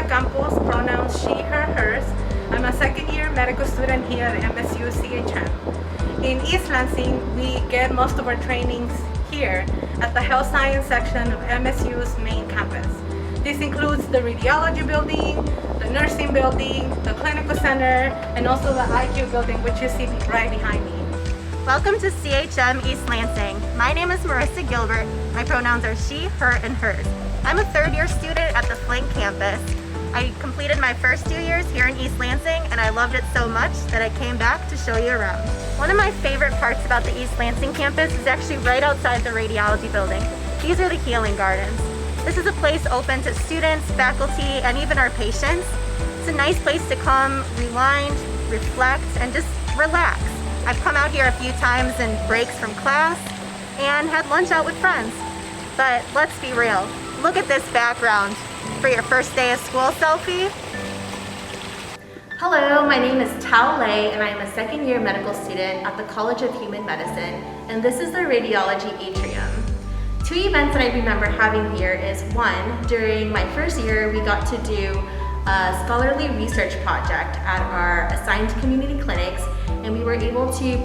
Campos, pronouns she, her, hers. I'm a second-year medical student here at MSU CHM. In East Lansing, we get most of our trainings here at the health science section of MSU's main campus. This includes the radiology building, the nursing building, the clinical center, and also the IQ building, which you see right behind me. Welcome to CHM East Lansing. My name is Marissa Gilbert. My pronouns are she, her, and hers. I'm a third-year student at the Flint campus. I completed my first 2 years here in East Lansing, and I loved it so much that I came back to show you around. One of my favorite parts about the East Lansing campus is actually right outside the radiology building. These are the healing gardens. This is a place open to students, faculty, and even our patients. It's a nice place to come, rewind, reflect, and just relax. I've come out here a few times in breaks from class and had lunch out with friends. But let's be real, look at this background for your first day of school selfie. Hello, my name is Tao Lei and I am a second-year medical student at the College of Human Medicine, and this is the radiology atrium. Two events that I remember having here is one, during my first year we got to do a scholarly research project at our assigned community clinics, and we were able to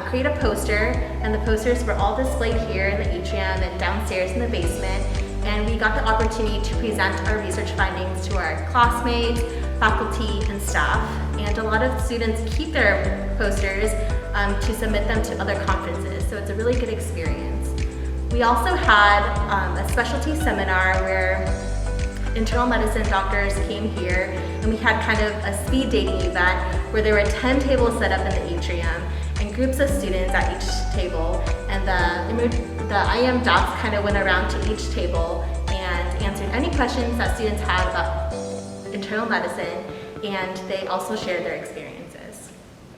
create a poster, and the posters were all displayed here in the atrium and downstairs in the basement, and we got the opportunity to present our research findings to our classmates, faculty, and staff. And a lot of students keep their posters to submit them to other conferences, so it's a really good experience. We also had a specialty seminar where internal medicine doctors came here, and we had kind of a speed dating event where there were 10 tables set up in the atrium and groups of students at each table, and the IM docs kind of went around to each table and answered any questions that students had about internal medicine, and they also shared their experiences.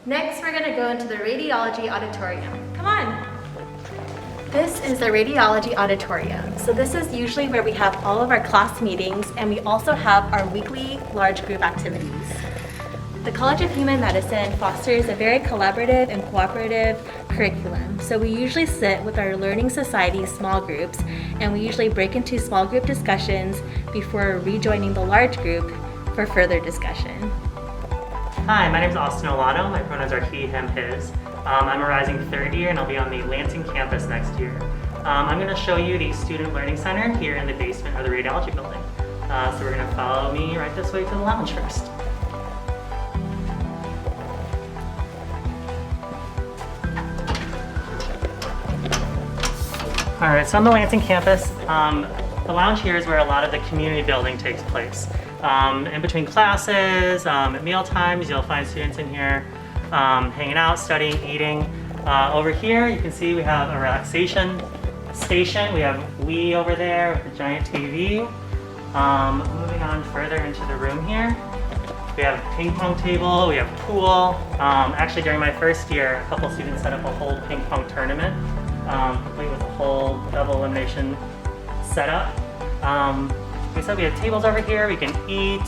Next, we're going to go into the radiology auditorium. Come on! This is the radiology auditorium. So this is usually where we have all of our class meetings, and we also have our weekly large group activities. The College of Human Medicine fosters a very collaborative and cooperative curriculum. So we usually sit with our Learning Society small groups, and we usually break into small group discussions before rejoining the large group for further discussion. Hi, my name is Austin Olano. My pronouns are he, him, his. I'm a rising third year, and I'll be on the Lansing campus next year. I'm going to show you the Student Learning Center here in the basement of the radiology building. So we're going to follow me right this way to the lounge first. Alright, so on the Lansing campus, the lounge here is where a lot of the community building takes place. In between classes, at meal times, you'll find students in here hanging out, studying, eating. Over here, you can see we have a relaxation station. We have Wii over there with a giant TV. Moving on further into the room here, we have a ping pong table, we have pool. Actually, during my first year, a couple students set up a whole ping pong tournament, complete with a whole double elimination setup. We said we have tables over here, we can eat,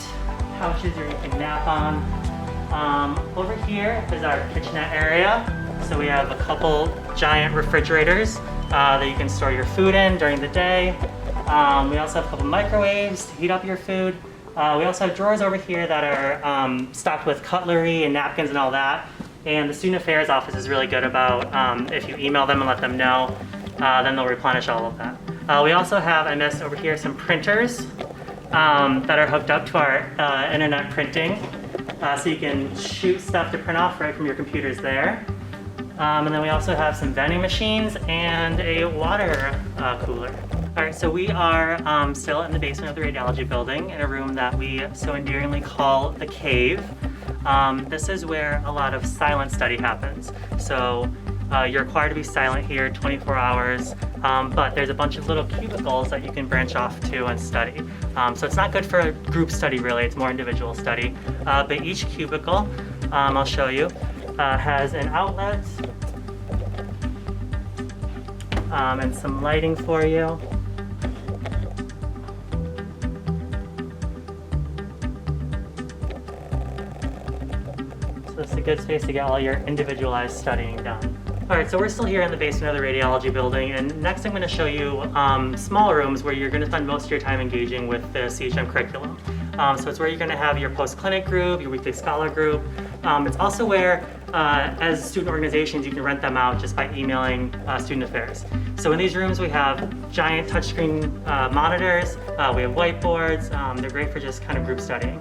couches where you can nap on. Over here is our kitchenette area. So we have a couple giant refrigerators that you can store your food in during the day. We also have a couple microwaves to heat up your food. We also have drawers over here that are stocked with cutlery and napkins and all that. And the Student Affairs office is really good about if you email them and let them know, then they'll replenish all of that. We also have, I missed over here, some printers that are hooked up to our internet printing. So you can shoot stuff to print off right from your computers there. And then we also have some vending machines and a water cooler. All right, so we are still in the basement of the radiology building in a room that we so endearingly call the cave. This is where a lot of silent study happens. So you're required to be silent here 24 hours, but there's a bunch of little cubicles that you can branch off to and study. So it's not good for a group study really, it's more individual study. But each cubicle, I'll show you, has an outlet and some lighting for you. So it's a good space to get all your individualized studying done. All right, so we're still here in the basement of the radiology building, and next I'm going to show you small rooms where you're going to spend most of your time engaging with the CHM curriculum. So it's where you're going to have your post-clinic group, your weekly scholar group. It's also where, as student organizations, you can rent them out just by emailing student affairs. So in these rooms, we have giant touchscreen monitors, we have whiteboards. They're great for just kind of group studying.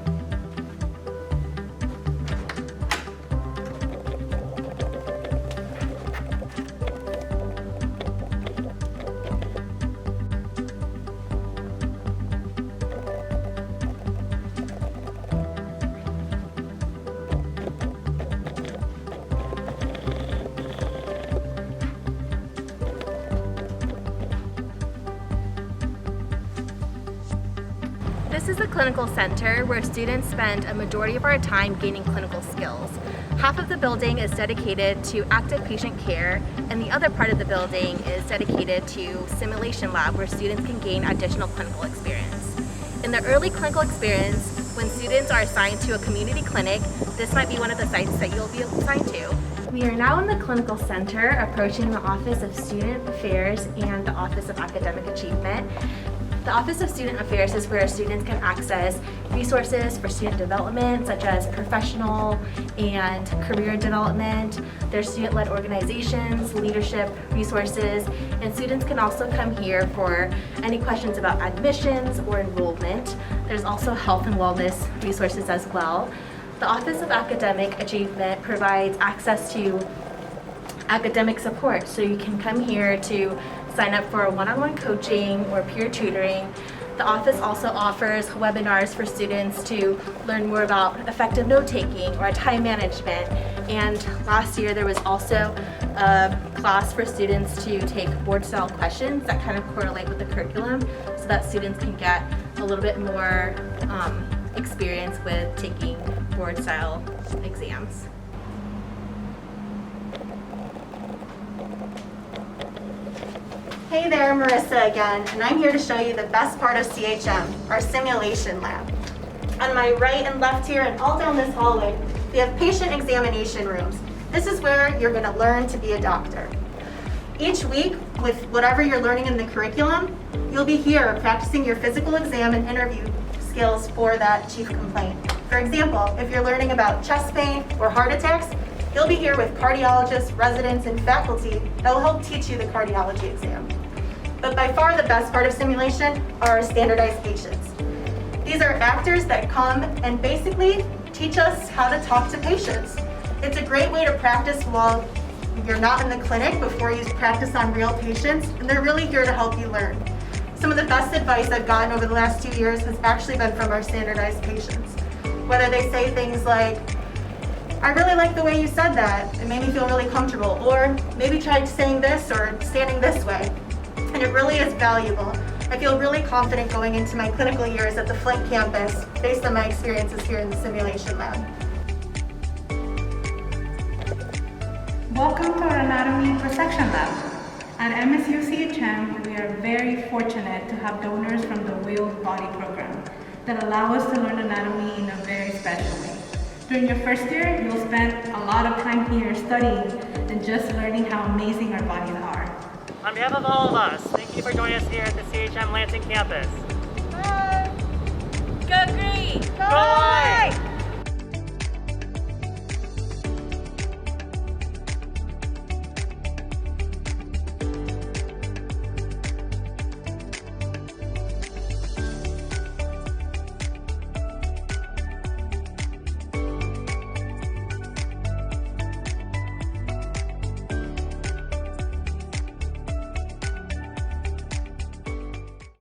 This is the clinical center where students spend a majority of our time gaining clinical skills. Half of the building is dedicated to active patient care, and the other part of the building is dedicated to simulation lab where students can gain additional clinical experience. In the early clinical experience, when students are assigned to a community clinic, this might be one of the sites that you'll be assigned to. We are now in the clinical center, approaching the Office of Student Affairs and the Office of Academic Achievement. The Office of Student Affairs is where students can access resources for student development, such as professional and career development. There's student-led organizations, leadership resources, and students can also come here for any questions about admissions or enrollment. There's also health and wellness resources as well. The Office of Academic Achievement provides access to academic support, so you can come here to sign up for one-on-one coaching or peer tutoring. The office also offers webinars for students to learn more about effective note-taking or time management. And last year there was also a class for students to take board-style questions that kind of correlate with the curriculum so that students can get a little bit more experience with taking board-style exams. Hey there, Marissa again, and I'm here to show you the best part of CHM, our simulation lab. On my right and left here and all down this hallway, we have patient examination rooms. This is where you're going to learn to be a doctor. Each week, with whatever you're learning in the curriculum, you'll be here practicing your physical exam and interview skills for that chief complaint. For example, if you're learning about chest pain or heart attacks, you'll be here with cardiologists, residents, and faculty that will help teach you the cardiology exam. But by far the best part of simulation are our standardized patients. These are actors that come and basically teach us how to talk to patients. It's a great way to practice while you're not in the clinic before you practice on real patients, and they're really here to help you learn. Some of the best advice I've gotten over the last 2 years has actually been from our standardized patients. Whether they say things like, "I really like the way you said that, it made me feel really comfortable," or "maybe try saying this or standing this way." And it really is valuable. I feel really confident going into my clinical years at the Flint campus based on my experiences here in the simulation lab. Welcome to our Anatomy Resection Lab. At MSU CHM, we are very fortunate to have donors from the Wheeled Body program that allow us to learn anatomy in a very special way. During your first year, you'll spend a lot of time here studying and just learning how amazing our bodies are. On behalf of all of us, thank you for joining us here at the CHM Lansing campus. Bye! Go Green!